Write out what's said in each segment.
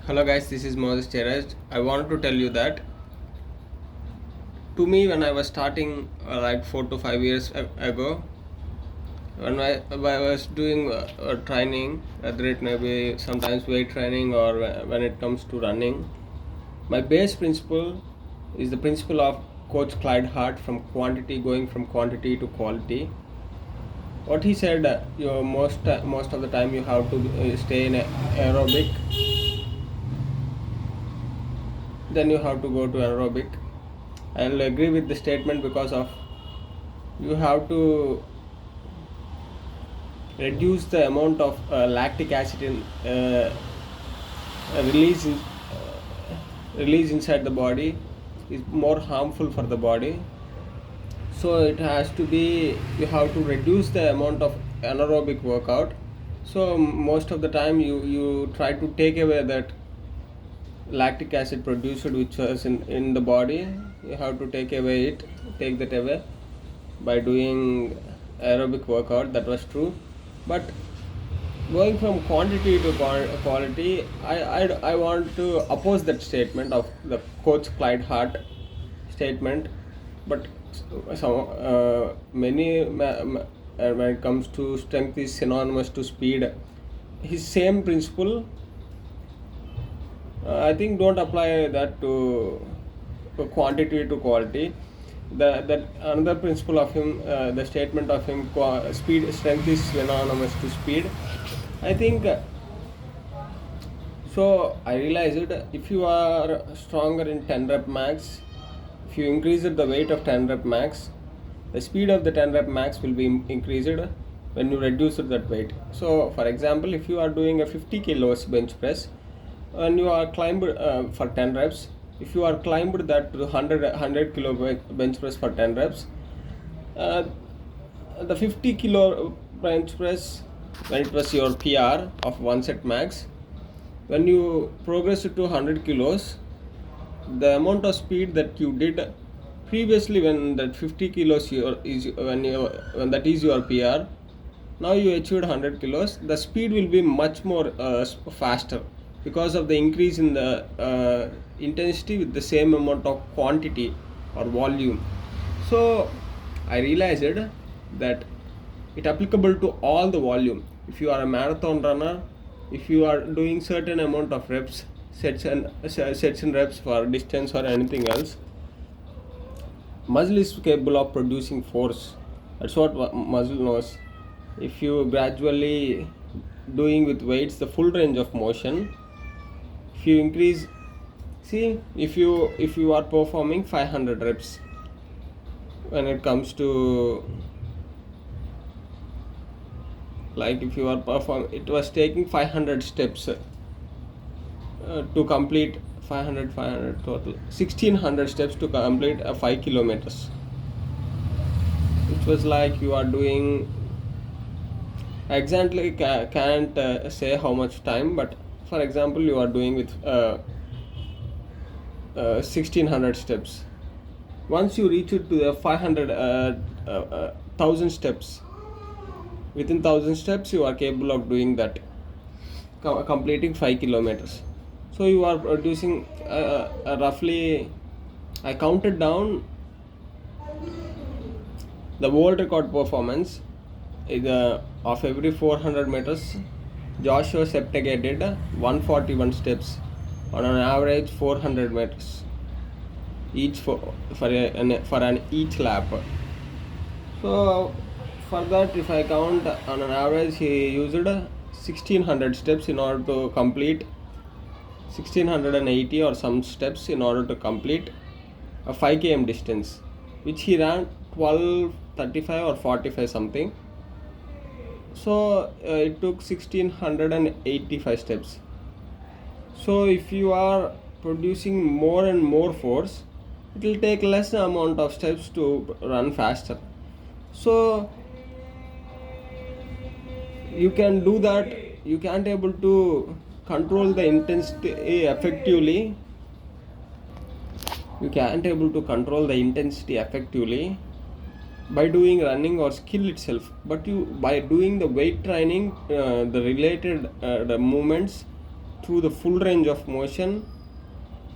Hello guys, this is Moses Cheraj. I wanted to tell you that to me when I was starting like 4 to 5 years ago, when I was doing training, whether it may be sometimes weight training or when it comes to running, my base principle is the principle of Coach Clyde Hart from quantity going from quantity to quality. What he said, most of the time you have to stay in aerobic, then you have to go to anaerobic. I'll agree with the statement because of you have to reduce the amount of lactic acid in release release inside the body is more harmful for the body. So it has to be, you have to reduce the amount of anaerobic workout. So most of the time you try to take away that lactic acid produced which was in the body. You have to take that away by doing aerobic workout. That was true, but going from quantity to quality, I want to oppose that statement of the Coach Clyde Hart statement. But some when it comes to strength is synonymous to speed, his same principle I think don't apply that to quantity to quality. That another principle of him, the statement of him, speed strength is synonymous to speed. I think so. I realized if you are stronger in 10 rep max, if you increase the weight of 10 rep max, the speed of the 10 rep max will be increased when you reduce that weight. So, for example, if you are doing a 50 kilos bench press, and you are climbed for 10 reps, if you are climbed that to 100 kilo bench press for 10 reps, the 50 kilo bench press, when it was your PR of 1 set max, when you progress to 100 kilos, the amount of speed that you did previously when that 50 kilos when that is your PR, now you achieved 100 kilos, the speed will be much more faster because of the increase in the intensity with the same amount of quantity or volume. So I realized that it applicable to all the volume. If you are a marathon runner, if you are doing certain amount of reps, sets and reps for distance or anything else, muscle is capable of producing force. That's what muscle knows. If you gradually doing with weights the full range of motion, if you increase, see, if you are performing 500 reps, when it comes to, like, if you are it was taking 500 steps to complete 500 total 1600 steps to complete 5 kilometers. It was like you are doing, exactly can't say how much time, but for example you are doing with 1600 steps. Once you reach it to the 1000 steps, within 1000 steps you are capable of doing that, completing 5 kilometers. So you are producing roughly, I counted down the world record performance is of every 400 meters. Joshua Septegay did 141 steps on an average 400 meters each for an each lap. So for that, if I count on an average, he used 1600 steps in order to complete 1680 or some steps in order to complete a 5 km distance, which he ran 12:35 or 45 something. So it took 1685 steps. So if you are producing more and more force, it will take less amount of steps to run faster. So you can do that. You can't able to control the intensity effectively. You can't able to control the intensity effectively by doing running or skill itself, but you by doing the weight training, the related the movements through the full range of motion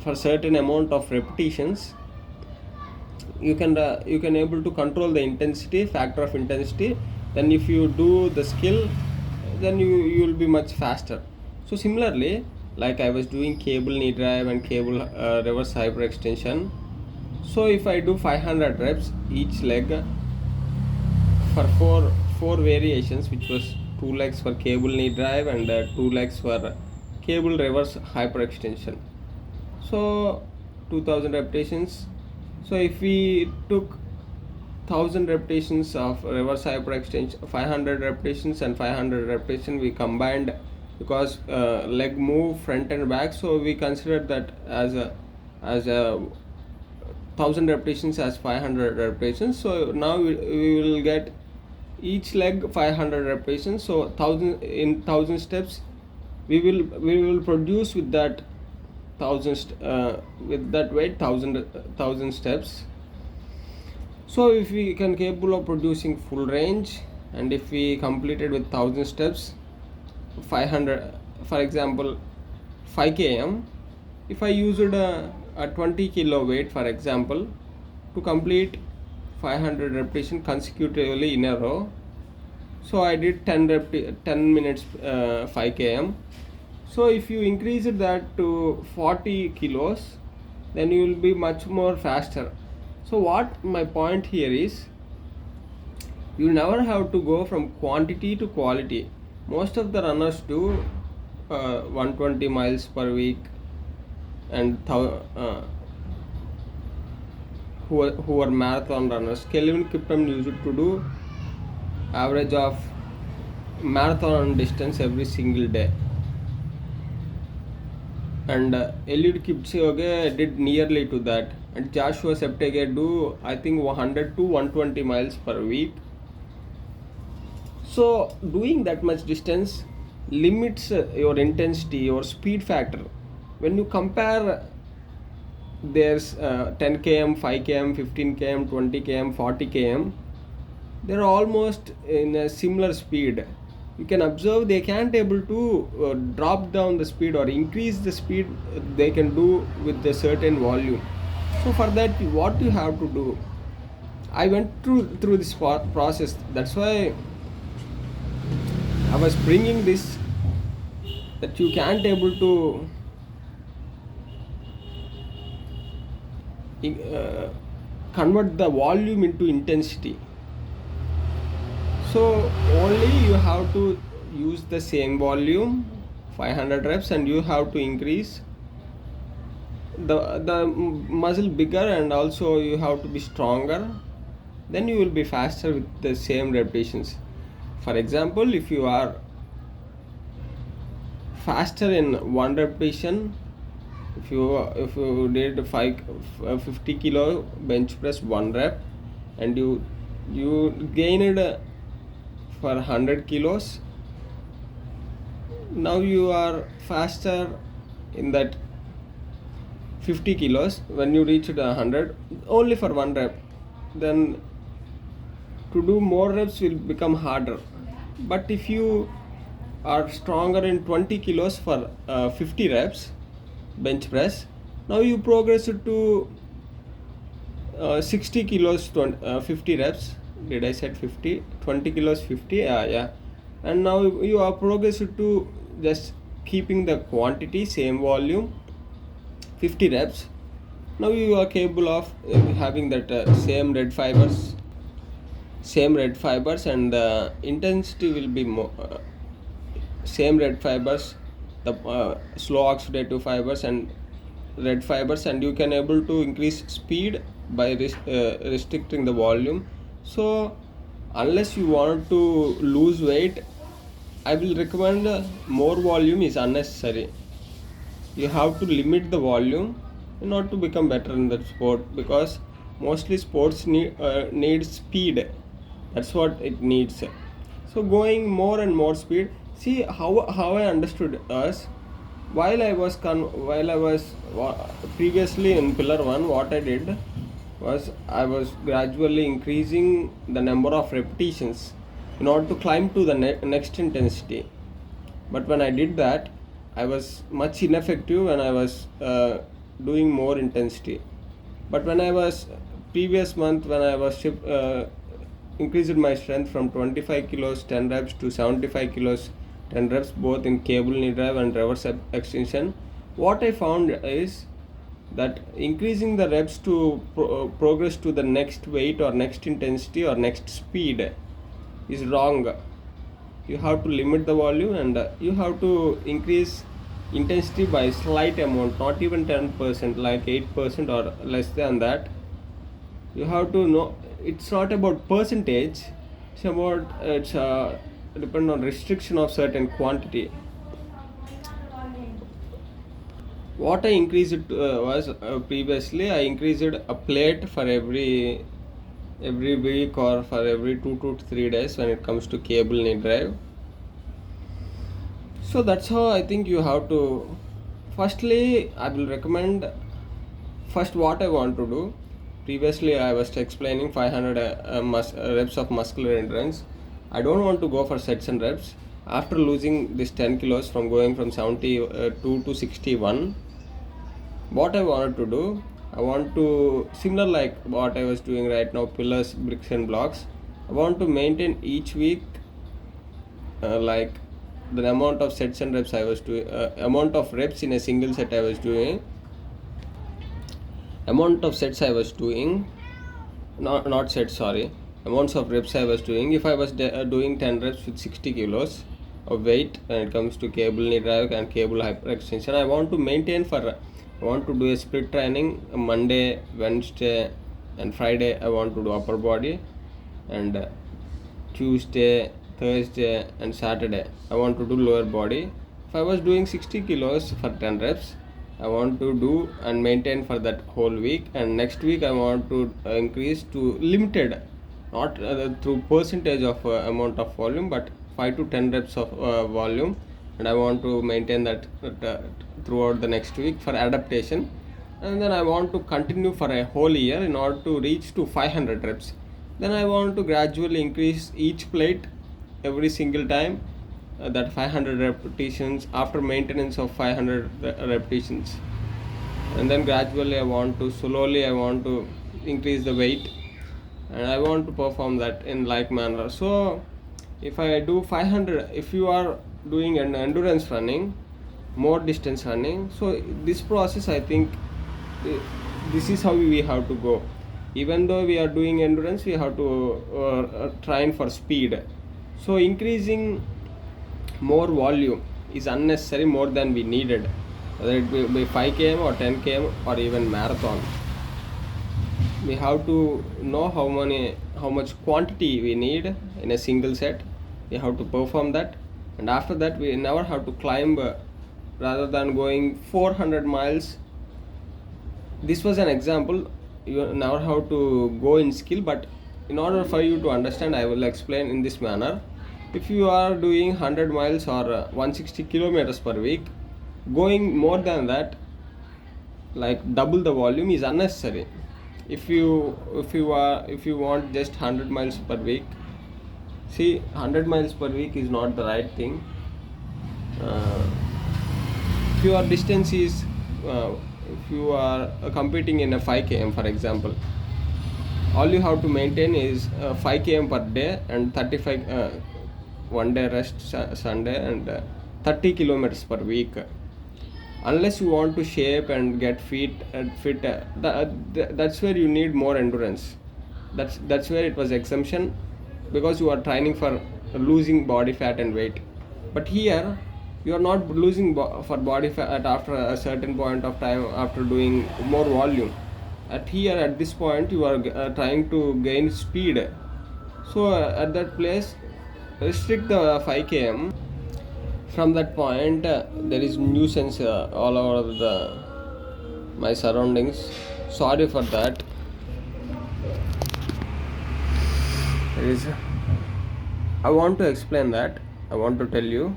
for certain amount of repetitions, you can able to control the intensity, factor of intensity. Then if you do the skill, then you will be much faster. So similarly, like I was doing cable knee drive and cable reverse hyperextension. So if I do 500 reps each leg for four variations, which was 2 legs for cable knee drive and 2 legs for cable reverse hyperextension, so 2000 repetitions. So if we took 1000 repetitions of reverse hyperextension, 500 repetitions and 500 repetitions we combined, because leg move front and back, so we considered that as a 1000 repetitions as 500 repetitions. So now we will get each leg 500 repetitions. So 1000 steps we will produce with that 1000 with that weight 1000 steps. So if we can capable of producing full range, and if we completed with 1000 steps 500, for example 5 km, if I used a 20 kilo weight for example to complete 500 repetition consecutively in a row, so I did 10 minutes 5 km. So if you increase that to 40 kilos, then you will be much more faster. So what my point here is, you never have to go from quantity to quality. Most of the runners do 120 miles per week, and who are marathon runners. Kelvin Kiptum used to do average of marathon distance every single day, and Eliud Kipchoge did nearly to that, and Joshua Cheptegei do I think 100 to 120 miles per week. So doing that much distance limits your intensity, your speed factor. When you compare, there's 10 km, 5 km, 15 km, 20 km, 40 km, they're almost in a similar speed. You can observe they can't able to drop down the speed or increase the speed they can do with a certain volume. So for that, what you have to do, I went through this process. That's why I was bringing this, that you can't able to convert the volume into intensity. So only you have to use the same volume 500 reps, and you have to increase the muscle bigger, and also you have to be stronger. Then you will be faster with the same repetitions. For example, if you are faster in one repetition, if you did 50 kilo bench press 1 rep, and you gained for 100 kilos, now you are faster in that 50 kilos when you reach 100 only for 1 rep. Then to do more reps will become harder. But if you are stronger in 20 kilos for 50 reps bench press, now you progress to 60 kilos 50 reps. Did I said 50? 20 kilos 50? Yeah. And now you are progressed to just keeping the quantity same volume 50 reps. Now you are capable of having that same red fibers, and the intensity will be more same red fibers, the slow oxidative fibers and red fibers, and you can able to increase speed by restricting the volume. So unless you want to lose weight, I will recommend more volume is unnecessary. You have to limit the volume in order to become better in that sport, because mostly sports need speed. That's what it needs. So going more and more speed. See how I understood us while I was previously in pillar 1. What I did was I was gradually increasing the number of repetitions in order to climb to the next intensity. But when I did that, I was much ineffective when I was doing more intensity. But when I was previous month, when I was increased my strength from 25 kilos 10 reps to 75 kilos 10 reps, both in cable knee drive and reverse extension, what I found is that increasing the reps to progress to the next weight or next intensity or next speed is wrong. You have to limit the volume, and you have to increase intensity by slight amount, not even 10%, like 8% or less than that. You have to know it's not about percentage, it's about it's depend on restriction of certain quantity. What I increased was previously I increased a plate for every week or for every 2 to 3 days when it comes to cable knee drive. So that's how I think you have to. Firstly, I will recommend first what I want to do. Previously, I was explaining 500 reps of muscular endurance. I don't want to go for sets and reps. After losing this 10 kilos from going from 72 to 61, what I wanted to do, I want to, similar like what I was doing right now, pillars, bricks and blocks, I want to maintain each week like the amount of sets and reps I was doing, amount of reps in a single set I was doing, amount of sets I was doing, not sets, sorry, amounts of reps I was doing. If I was doing 10 reps with 60 kilos of weight when it comes to cable knee drive and cable hyperextension, I want to maintain for, I want to do a split training Monday, Wednesday and Friday. I want to do upper body, and Tuesday, Thursday and Saturday I want to do lower body. If I was doing 60 kilos for 10 reps, I want to do and maintain for that whole week, and next week I want to increase to limited, not through percentage of amount of volume, but 5 to 10 reps of volume, and I want to maintain that throughout the next week for adaptation, and then I want to continue for a whole year in order to reach to 500 reps. Then I want to gradually increase each plate every single time, that 500 repetitions after maintenance of 500 repetitions, and then gradually I want to slowly increase the weight, and I want to perform that in like manner. So if I do 500, if you are doing an endurance running, more distance running, so this process I think this is how we have to go. Even though we are doing endurance, we have to train for speed. So increasing more volume is unnecessary, more than we needed, whether it be 5 km or 10 km or even marathon. We have to know how much quantity we need in a single set. We have to perform that, and after that we never have to climb rather than going 400 miles. This was an example. You never have to go in skill, but in order for you to understand, I will explain in this manner. If you are doing 100 miles or 160 kilometers per week, going more than that, like double the volume, is unnecessary. If you want just 100 miles per week, see, 100 miles per week is not the right thing. If your distance is if you are competing in a 5 km, for example, all you have to maintain is 5 km per day and 35 one day rest Sunday, and 30 kilometers per week. Unless you want to shape and get fit, that's where you need more endurance. That's where it was exemption, because you are training for losing body fat and weight. But here you are not losing for body fat after a certain point of time after doing more volume. At this point you are trying to gain speed. So at that place, restrict the 5 km. From that point there is nuisance all over my surroundings. Sorry for that. I want to explain that. I want to tell you,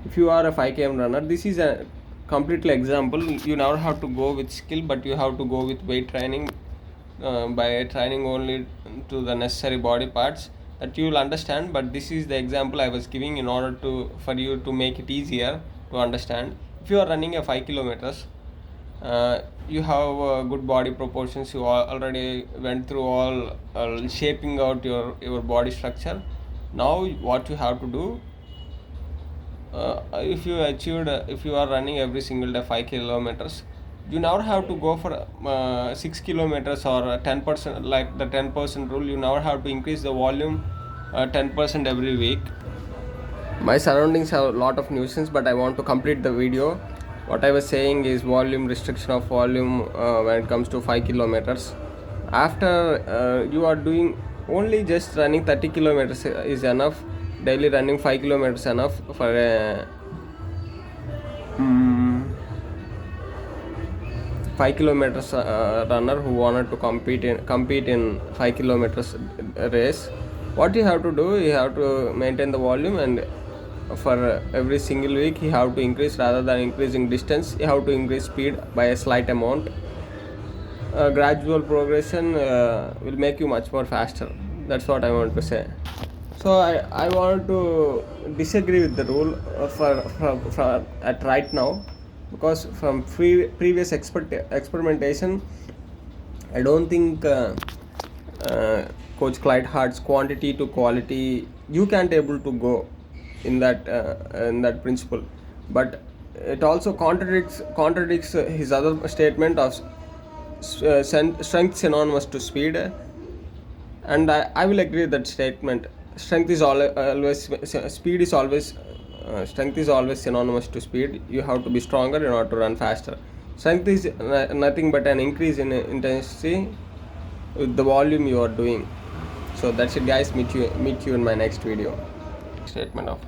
if you are a 5 km runner, this is a completely example. You never have to go with skill, but you have to go with weight training, by training only to the necessary body parts, that you will understand. But this is the example I was giving in order for you to make it easier to understand. If you are running a 5 kilometers, you have good body proportions. You already went through all shaping out your body structure. Now what you have to do, if you are running every single day 5 kilometers, you never have to go for 6 kilometers or 10%, like the 10% rule. You never have to increase the volume 10% every week. My surroundings have a lot of nuisance, but I want to complete the video. What I was saying is volume, restriction of volume when it comes to 5 kilometers. After you are doing only just running 30 kilometers is enough. Daily running 5 kilometers enough for a 5 kilometers runner who wanted to compete in 5 kilometers race. What you have to do, you have to maintain the volume, and for every single week you have to increase, rather than increasing distance you have to increase speed by a slight amount. Gradual progression will make you much more faster. That's what I want to say. So I want to disagree with the rule for at right now, because from previous experimentation, I don't think Coach Clyde Hart's quantity to quality, you can't able to go in that principle. But it also contradicts his other statement of strength synonymous to speed, and I will agree with that statement. Strength is always speed is always strength is always synonymous to speed. You have to be stronger in order to run faster. Strength is nothing but an increase in intensity with the volume you are doing. So that's it, guys. Meet you in my next video. Statement of